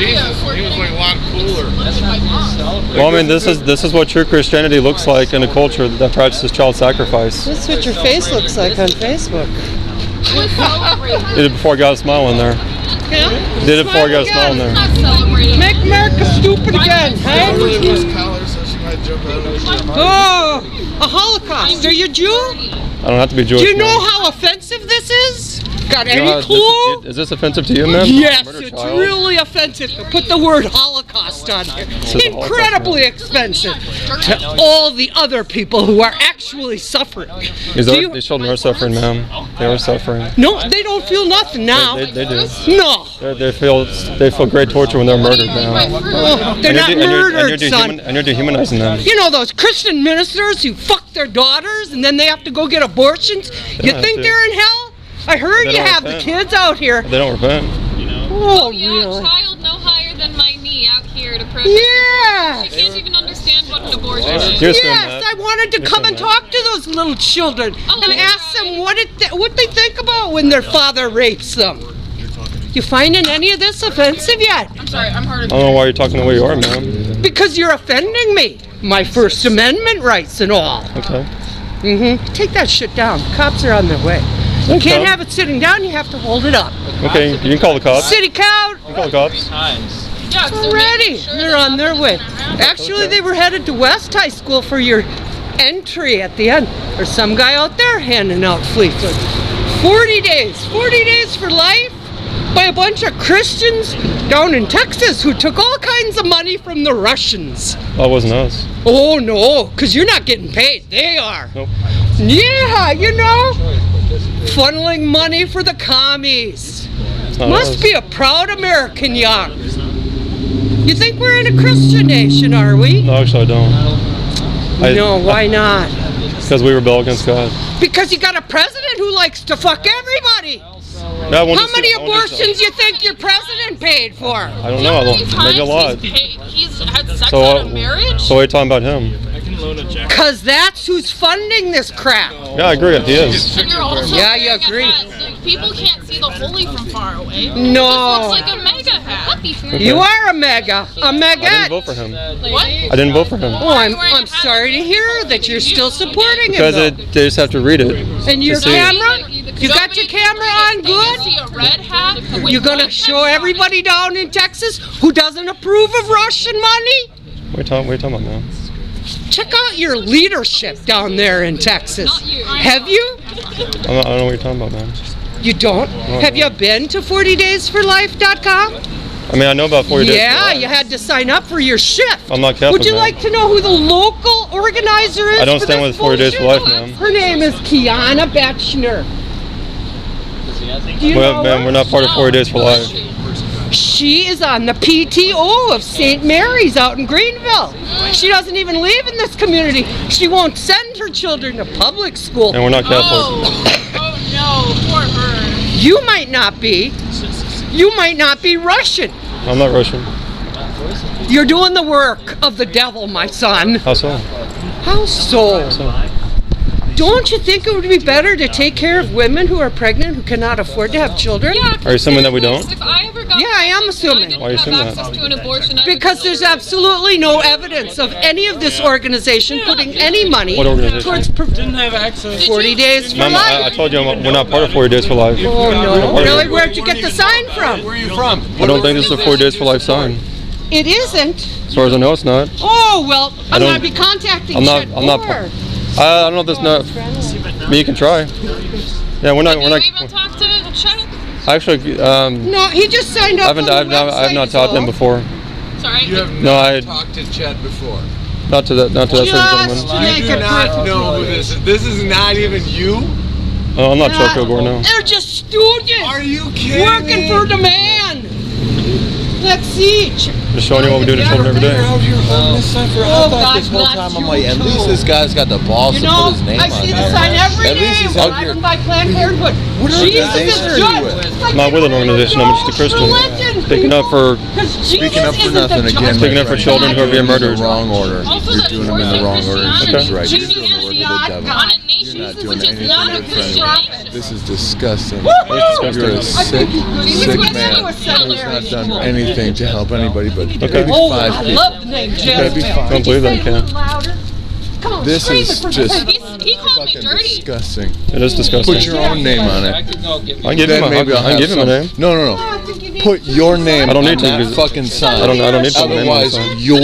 Jesus, he was like a lot cooler. Well, I mean, this is what true Christianity looks like in a culture that practices child sacrifice. That's what your face looks like on Facebook. Did it before I got a smile in there. Yeah? Did it before I got a smile in there. Make America stupid again, hey? Oh, a Holocaust. Are you Jew? I don't have to be Jewish. Do you know how offensive this is? Got any clue? Is this offensive to you, man? Yes, it's really offensive to put the word Holocaust on here. Incredibly expensive to all the other people who are actually suffering. These children are suffering, ma'am. They are suffering. No, they don't feel nothing now. They do. No. They feel great torture when they're murdered now. Oh, they're not murdered, son. And you're dehumanizing them. You know those Christian ministers who fuck their daughters and then they have to go get abortions? You think they're in hell? I heard you have the kids out here. They don't repent. Oh, yeah, really? a child no higher than my knee out here to protest. Yeah. She can't even understand what an abortion is. Yes, I wanted to come and talk to those little children and ask them what they think about when their father rapes them. You finding any of this offensive yet? I'm sorry, I'm hard. I don't know why you're talking the way you are, ma'am. Because you're offending me. My First Amendment rights and all. Okay. Take that shit down. Cops are on their way. You can't have it sitting down, you have to hold it up. Okay, you can call the cops. City count. You can call the cops. Already. They're on their way. Actually, they were headed to West High School for your entry at the end. There's some guy out there handing out leaflets. 40 days. 40 days for life by a bunch of Christians down in Texas who took all kinds of money from the Russians. That wasn't us. Oh, no, because you're not getting paid. They are. Nope. Yeah, you know, funneling money for the commies. Must be a proud American, young. You think we're in a Christian nation, are we? No, actually I don't. No, why not? Because we rebel against God. Because you got a president who likes to fuck everybody. How many abortions you think your president paid for? I don't know. Maybe a lot. He's had sex out of marriage? So what are you talking about him? Because that's who's funding this crap. Yeah, I agree. He is. And you're also Yeah, you agree. People can't see the holy from far away. No. It just looks like a mega hat. Okay. You are a mega. A mega. I didn't vote for him. What? I didn't vote for him. Oh, I'm sorry to hear that you're still supporting him. Because they just have to read it. And your camera? You got your camera on You good? see a red hat. You're going to show everybody down in Texas who doesn't approve of Russian money? What are you talking about, man? Check out your leadership down there in Texas. Have you? I don't know what you're talking about, man. You don't? Have you been to 40daysforlife.com? I mean, I know about 40 days. Yeah, you had to sign up for your shift. I'm not Catholic. Would you like to know who the local organizer is? I don't stand with 40 Days for Life, ma'am. Her name is Kiana Betchner. Do you know Ma'am, her? we're not part of 40 Days for Life. She is on the PTO of St. Mary's out in Greenville. She doesn't even live in this community. She won't send her children to public school. And we're not Catholic. Oh no, poor her. You might not be. You might not be Russian. I'm not Russian. You're doing the work of the devil, my son. How so? How so? Don't you think it would be better to take care of women who are pregnant who cannot afford to have children? Yeah, Are you assuming that we don't? If I ever got Yeah, I am assuming. Why are you assuming access that? to an abortion, I would Because there's absolutely no evidence of any of this organization putting any money What organization? towards Didn't have access. 40 Days for Ma'am, I Life. told you we're not part of 40 Days for Life. Oh no, really? Where'd you get the sign from? Where are you from? I don't think this is a 40 Days for Life sign. It isn't. As far as I know, it's not. Oh well, I'm don't- gonna be contacting I'm not- Chet I'm not- Moore. I don't know if this not. But you can try. Yeah, we're not. Do We're you not. even talk to Chet? Actually, No, he just signed up. I have not taught them before. Sorry. You have No, not I talked to Chet before. not to that certain Just gentleman. to make You it do not perfect. know who this is. This is not even you? Oh, I'm not Chuck Kilgore, no. They're just stooges. Are you kidding Working me? for the man. Let's see. Just showing you what we do to children every day. Oh, God This whole bless time I'm you like, at too. least this guy's got the balls You to know, put his name I on see it. the sign every At least day he's out driving here. by Planned Parenthood. What Jesus organization is are you good. with? Like I'm not with an you organization, I'm just a Christian. religion, Speaking up for- Because Speaking Jesus up for isn't the nothing again. judge. Speaking up for children who are being You're doing it in murdered. the wrong order. Also, You're that doing them in the wrong order. Christianity, That's right. You're Christianity doing the word of the devil. on a nations, You're not doing which is anything not a good for Christian anyone. nation. This is disgusting. It's You're a disgusting. sick Christ man was who's not done anything to help anybody but Okay. maybe Oh, 5 I people. love the name Gotta be Jezebel. fine. Don't believe that you Say it a can. little louder. Come on, This scream is it for just the He called me fucking dirty. disgusting. It is disgusting. Put your own name on it. I can give him Then a, maybe I'll I can have give him a some. name. No. Put your name I don't need on to, that because fucking sign. I don't need to put my name on the Otherwise, sign. you're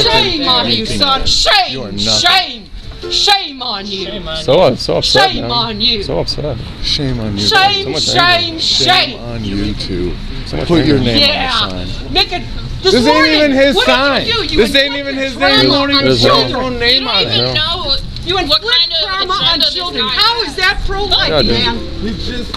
Shame on you, son. You're Shame. nothing. Shame on you. So upset, Shame man. on you. So upset. Shame on you. Shame, much shame, anger. Shame on you too. So much Put your anger. name Yeah. on the sign. Make it. This ain't morning, even his what did sign. you do? You This ain't inflicted even his trauma name. You won't on even It is put wrong. your own You name don't on even it. know You what inflict kind of trauma on agenda this children. guy How has. is that pro-life, Yeah, dude. man?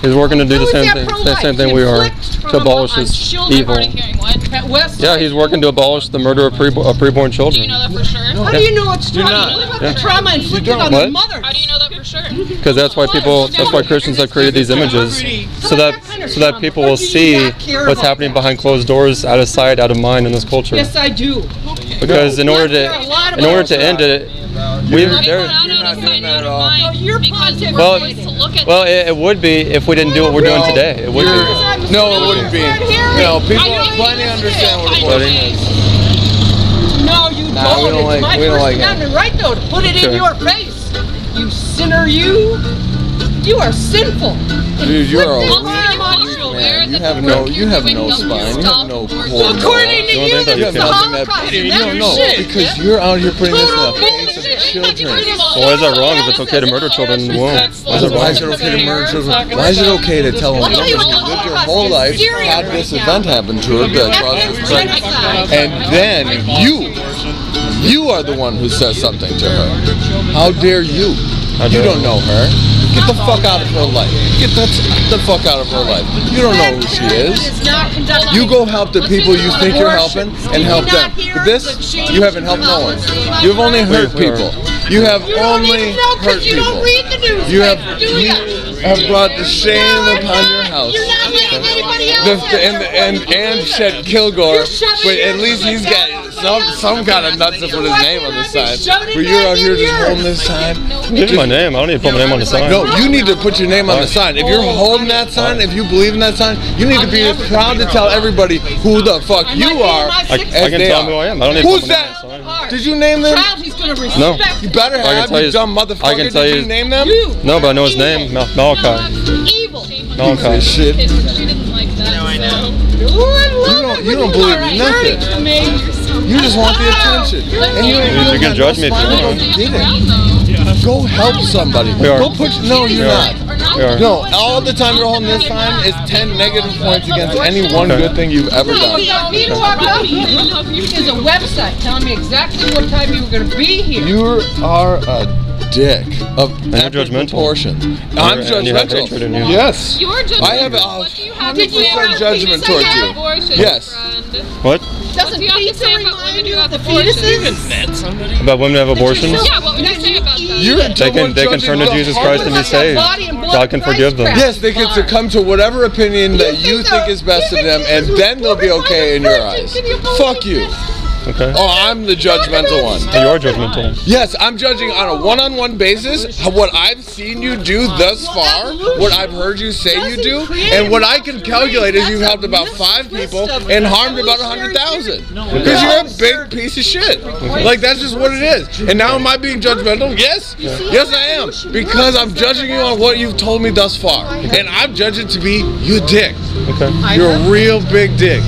He's working to do the How is same that thing. pro-life? The same thing we are. Inflict To trauma abolish on this children. evil. Already hearing what? At West Yeah, he's working to abolish the murder of preborn Do children. you know that for sure? How do you know it's trauma? not. What about Yeah. the trauma inflicted on the What? mother? How do you know that for sure? Because that's why Christians have created these images, so that people will see what's happening behind closed doors, out of sight, out of mind in this culture. Yes, I do. Because in order to end it, You're there. not doing that at all. No, you're Because we're Well, forced to look at Well, it would be if we didn't do what we're doing today. It would be. No, it wouldn't be. No, people plenty understand what abortion is. No, you Nah, we don't. don't It's like- my we don't First like it. Amendment right, though, to put it in Okay. your face. You sinner, you. You are sinful. Dude, you're a Well, weak man. You have no spine. You have no core. According to Don't you, think that this is you the can. Holocaust. and that's No, shit. because you're out here putting this in the face bullshit. of children. So why is that wrong if it's okay to murder children in the womb? Why is it Why wrong? is it okay to murder children? Why is it okay to tell a I'll woman tell you what who the lived her Holocaust whole is life, Syria had right this now. event happen to her that caused Ethnic this pregnancy, genocide. and then you are the one who says something to her? How dare you? You don't know her. Get the fuck out of her life. Get the fuck out of her life. You don't know who she is. You go help the people you think you're helping and help them. But this, you haven't helped no one. You've only hurt people. You have You don't only even know hurt because you don't people. read the newspaper, You have do ya? have brought the shame upon your house. You're not letting anybody else. And Chet Kilgore, You're shoving but at it least he's got some kind of nuts to put his Why name on the can't I be sign. shoving it But you're back out here in just yours? holding this sign. Give me my name. I don't need to put my name on the sign. No, you need to put your name on the sign. If you're holding that sign, if you believe in that sign, you need to be as proud to tell everybody who the fuck you are I as can they tell them who I are. am. I don't need to Who's put my name that? on the sign. Did you name them? Child, he's gonna respect No. You better I can have, tell you you- dumb I motherfucker. can tell Did you- you name them? You. No, but I know his name. Malachi. Evil. Malachi. Shit. She doesn't like that. No, I know. You don't believe nothing. You just want the attention. And You can judge me if you want. Get it. Go help somebody. We are. Go push. No, you're We are. not. We are. No, all the time you're holding this sign is 10 negative points against any one Okay. good thing you've ever done. People walk up. There's a website telling me exactly what time you were going to be here. You are a dick of you're epic judgmental. proportions. I'm And you have hatred in you. judgmental. Yes. You're judgmental. I have What do you have to 100% say about judgment fetuses towards and you. abortion, Yes. friend? What? Doesn't do you have to pizza say about remind women you who of have the abortions? fetuses? About women who have abortions? Yeah, what would you say about that? You're They can turn to Jesus Christ and be saved. God can forgive them. Yes, they can succumb to whatever opinion that you think is best of them, and then they'll be okay in your eyes. Fuck you. Okay. Oh, I'm the judgmental one. You are judgmental. Yes, I'm judging on a one-on-one basis what I've seen you do thus far, what I've heard you say you do, and what I can calculate is you've helped about 5 people and harmed about 100,000. Because you're a big piece of shit. Like, that's just what it is. And now am I being judgmental? Yes. Yes, I am. Because I'm judging you on what you've told me thus far. And I'm judging to be you dick. Okay. You're a real big dick.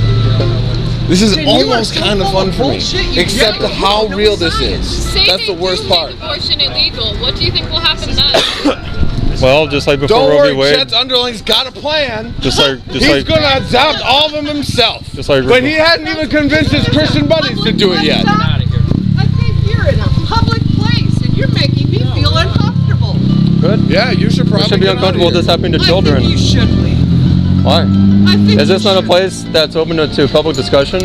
This is almost kind of fun for me, except how real this is. Say That's they the worst do part. make abortion illegal. What do you think will happen then? Well, just like before Don't Roe v. worry, Wade, Chet's underling's got a plan. just He's like gonna adopt all of them himself. Just like- But he hadn't even convinced his Christian buddies to do it yet. I think you're in a public place and you're making me feel uncomfortable. good. Yeah, you should probably We should be get out of uncomfortable with here. this happening to I children. think you should be. Why? I think Is this you not a should. place that's open to public discussion?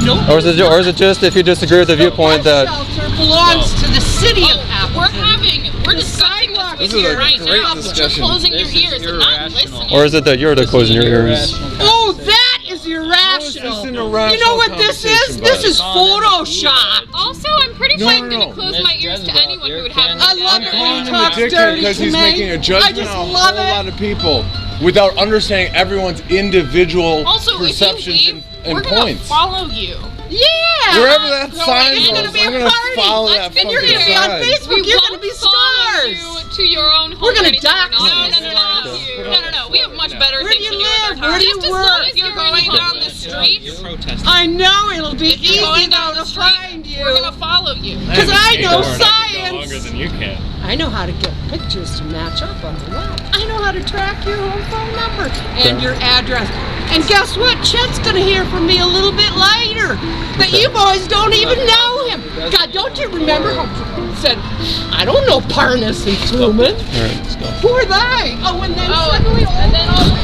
No. Or is it just if you disagree with the viewpoint that shelter belongs to the city of Appleton. We're discussing this This with is you a right great now. discussion. You're closing your ears and not listening. or is it that you're closing your ears? Oh, that is irrational. isn't a rational You know what this is? conversation, This is buddy. Photoshop. Also, I'm pretty sure I'm gonna close my ears to anyone who would have. I love I'm it calling when he him a talks dickhead dirty because to he's me. making a I judgment just on a love whole lot it. of people without understanding everyone's individual Also, perceptions if you leave, and we're gonna points. follow you. Yeah. Wherever that sign it's goes, gonna be I'm a gonna party. follow that And fucking you're gonna be on sign. Facebook. You're gonna won't be follow stars. you to your own home. We're gonna or anything. dox No. We have much better Where things do to you do with our live? time. Where do you Just as work? long as you're going down the street, I know it'll be if you're easy going though down to the street, find you. we're gonna follow you. Because I know Longer science. than you can. I know how to get pictures to match up on the web. I know how to track your home phone number and your address. And guess what? Chet's gonna hear from me a little bit later that you boys don't even know him. God, don't you remember how he said, I don't know Parnas and Truman. All right, let's go. Who are they? Oh, and then suddenly and then all the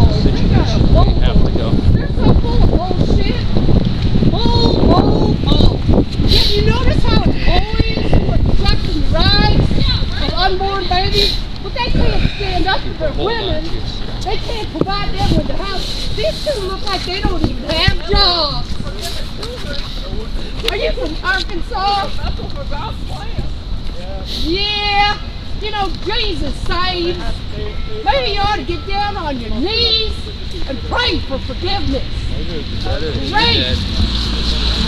Have to go. They're so full of bullshit. Bull. Yeah, you notice how it's always protecting the rights of unborn babies? But they can't stand up for women. They can't provide them with the house. These two look like they don't even have jobs. Are you from Arkansas? That's what we're about playing. Yeah. You know, Jesus saves. Maybe you ought to get down on your knees and pray for forgiveness.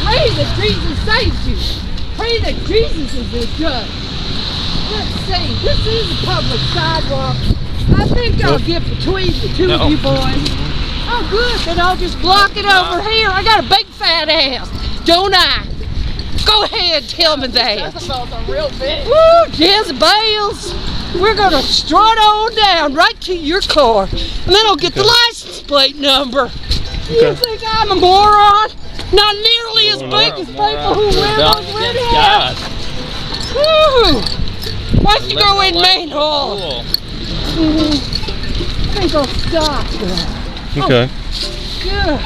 Pray that Jesus saves you. Pray that Jesus is the judge. Let's see, this is a public sidewalk. I think I'll get between the two of you boys. Oh good, then I'll just block it over here. I got a big fat ass, don't I? Go ahead, tell me that. Jezebels are real big. Woo, Jezebels. We're gonna strut on down right to your car. And then I'll get the license plate number. You think I'm a moron? Not nearly as big as people who live on redheads. Woo! Why don't you go in main hall? I think I'll stop there. Okay. Yeah.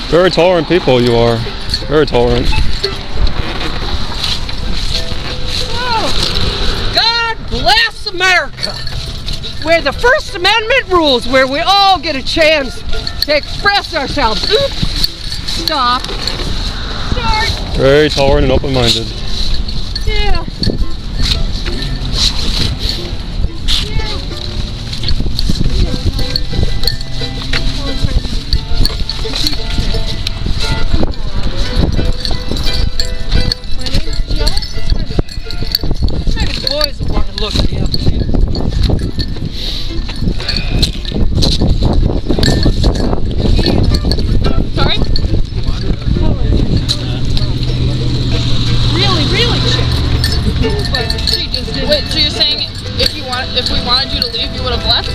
Very tolerant people you are. Very tolerant. Oh, God bless America, where the First Amendment rules, where we all get a chance to express ourselves. Oops. Stop. Start. Very tolerant and open-minded. Yeah. Maybe the boys will want to look me up too. Sorry? Really chick. But she just did. Wait, so you're saying if we wanted you to leave, you would have left?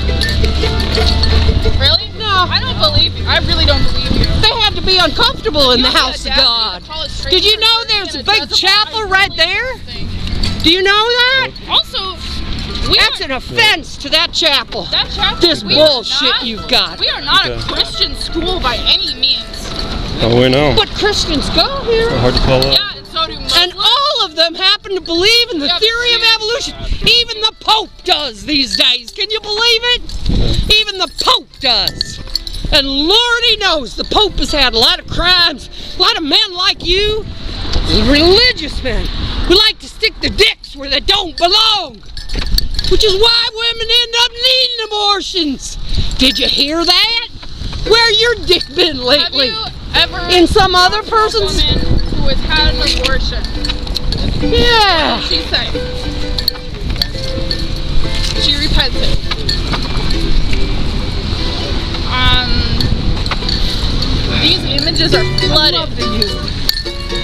Really? No. I don't believe you. I really don't believe you. They had to be uncomfortable in the You have house the of audacity God. to call a Did stranger you know dirty there's and a big Jezebel? chapel I right really there? don't think. Do you know that? Also, we That's are, an offense to that chapel. that chapel. This we are bullshit not- you've got. We are not a Okay. Christian school by any means. Oh, we know. But Christians go here. Hard to call up. Yeah, and so do Muslims. And all of them happen to believe in the Yeah, but theory of you- evolution. Even the Pope does these days. Can you believe it? Even the Pope does. And Lordy knows the Pope has had a lot of crimes. A lot of men like you, religious men, who like to stick their dicks where they don't belong. Which is why women end up needing abortions. Did you hear that? Where your dick been Have lately? you ever In some other talked to a person's? woman who has had an abortion? Yeah. She said she repented. These images are flooded.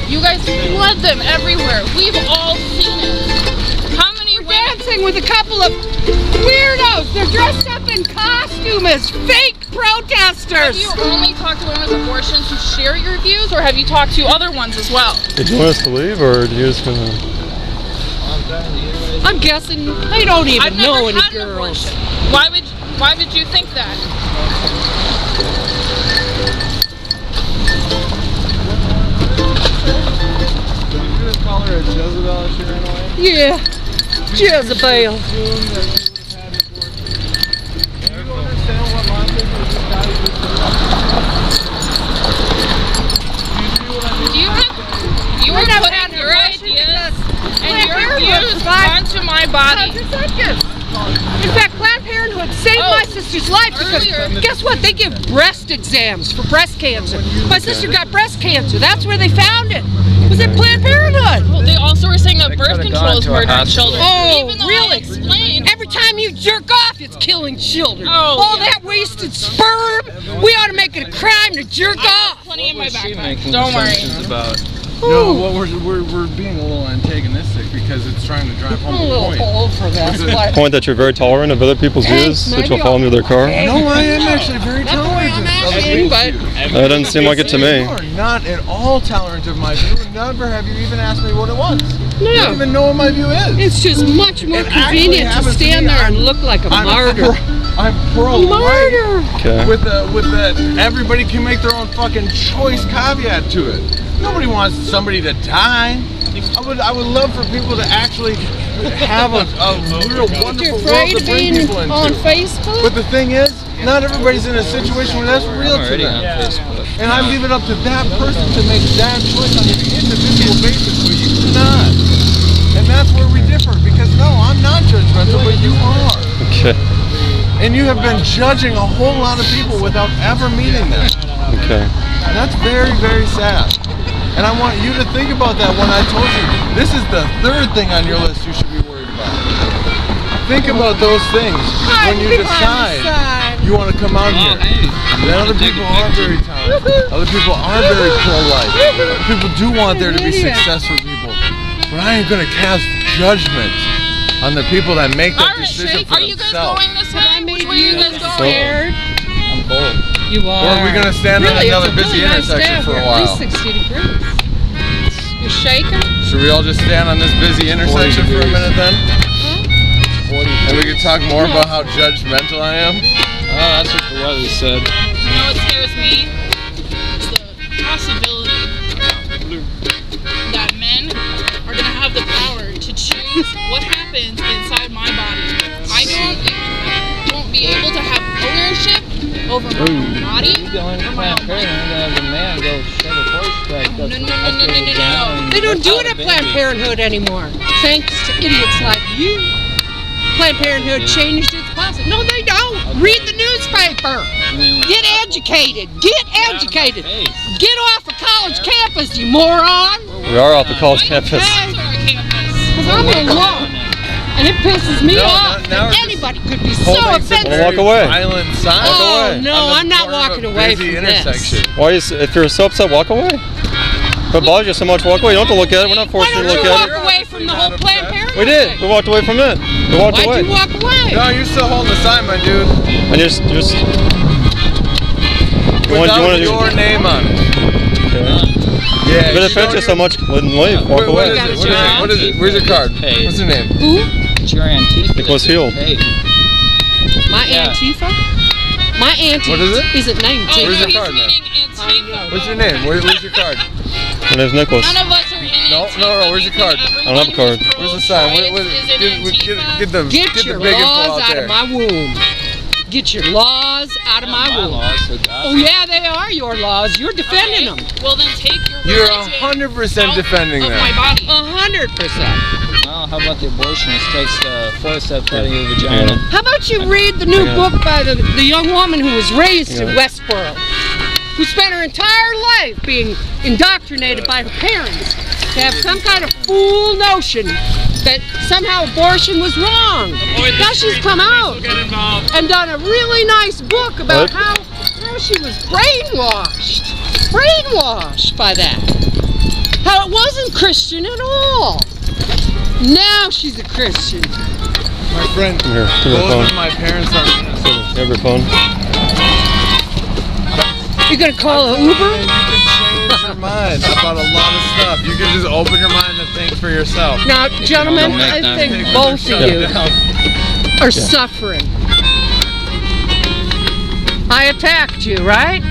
You guys flood them everywhere. We've all seen it. How many women? Dancing with a couple of weirdos. They're dressed up in costume as fake Have protesters. you only talked to women with abortions who share your views, or have you talked to other ones as well? Did you want us to leave, or do you just gonna? I'm guessing they don't even I've know never any had an girls. abortion. Why would you think that? Did you just call her a Jezebel as she ran away? Yeah, Jezebel. Assume that she would have had an abortion. Do you understand what line sister's life because guess what? They give breast exams for breast cancer. My sister got breast cancer. That's where they found it. It was at Planned Parenthood. Well, they also were saying that birth control is murdering children. Oh, Even though really? I explained. Every time you jerk off, it's killing children. Oh, All yeah. that wasted sperm. We ought to make it a crime to jerk I have off. plenty in my backpack. Don't worry. About? No, well, we're being a little antagonistic because it's trying to drive home I'm a the little point. old for this, but Point that you're very tolerant of other people's views, that you'll follow them to their car. No, I am actually very that's where tolerant I'm of other asking, people's but views. That doesn't seem like it to me. You are not at all tolerant of my view, and never have you even asked me what it was. You no. don't even know what my view is. It's just much more It actually convenient to happens to stand me. there and look like a martyr. I'm pro-life. Martyr. Okay. With that, everybody can make their own fucking choice caveat to it. Nobody wants somebody to die. I would love for people to actually have a real wonderful You're world afraid to of bring being people into. on Facebook? But the thing is, not everybody's in a situation where that's real to them. And I leave it up to that person to make that choice on an individual basis, but you cannot. And that's where we differ, because no, I'm not judgmental, but you are. Okay. And you have been judging a whole lot of people without ever meeting them. Okay. And that's very, very sad. And I want you to think about that when I told you, this is the third thing on your list you should be worried about. Think about those things when you decide you want to come out here. That other people are very talented. Other people are very pro-life. Other people do want there to be success for people. But I ain't going to cast judgment on the people that make that decision for Are you guys themselves. going this way? Which way are you guys going? I'm bold. You are. Or are we going to stand on another busy intersection for a while? At least 60 degrees. You're shaking? Should we all just stand on this busy intersection for a minute then? 40. And we can talk more about how judgmental I am? Oh, that's what the weather said. You know what scares me? It's the possibility that men are gonna have the power to choose what happens inside my body. I won't be able to have ownership over my own body. You go into Planned Parenthood and have the man go shove a horse back up. No. They don't do it at Planned Parenthood anymore. Thanks to idiots like you. Planned Parenthood changed its policy. No, they don't. Read the newspaper. Get educated. Get educated. Get off a college campus, you moron. We are off the college campus. Because I'm in law. And it pisses me off that anybody could be so offended. Well, walk away. Violent sign. Oh, away. no, I'm not walking away from this. Why if you're so upset, walk away. If it bothers you so much, walk away. You don't have to look at it. We're not Why forcing you don't to you look walk at it. away from the whole Planned Parenthood? We did. We walked away from it. We walked Why'd away. you walk away? No, you're still holding the sign, my dude. And just Without your name on it. Okay. Yeah. If it offends you so much, then leave. Walk What away. is it? What is it? Where's your card? Hey. What's your name? Who? It's your Antifa. Nicholas Hill. Hey. My Yeah. Antifa? My auntie What is it? isn't named Oh, Where's no, your he's card, man? meaning Antifa. What's your name? Where's your card? My name's Nicholas. None of us are in No, Antifa. no, where's your card? I don't have a card. Where's the sign? Get the Get your big info laws out out there. of my womb. Get your laws out of my womb. Oh yeah, they are your laws. You're defending them. Well, then take your You're religion 100% out defending of them. my body. 100%. Well, how about the abortionist takes the forceps out of your vagina? How about you read the new book by the young woman who was raised in Westboro, who spent her entire life being indoctrinated by her parents to have some kind of fool notion that somehow abortion was wrong. Now she's come out and done a really nice book about how she was brainwashed by that. How it wasn't Christian at all. Now she's a Christian. My friend, Here, give me the both phone. of my parents are innocent. Have your phone. You're gonna call an And Uber? you can change your mind about a lot of stuff. You can just open your mind to think for yourself. Now, gentlemen, Don't I make that think Take both what of they're you shutting down. are suffering. I attacked you, right?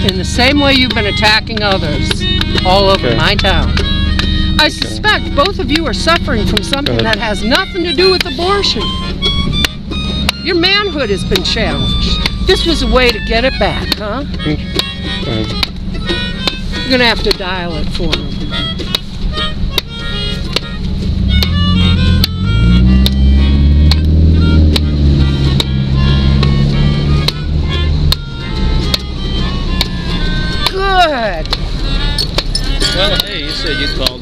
In the same way you've been attacking others all over Okay. my town. I suspect both of you are suffering from something that has nothing to do with abortion. Your manhood has been challenged. This was a way to get it back, huh? You're gonna have to dial it for him. Well, hey, you said you'd call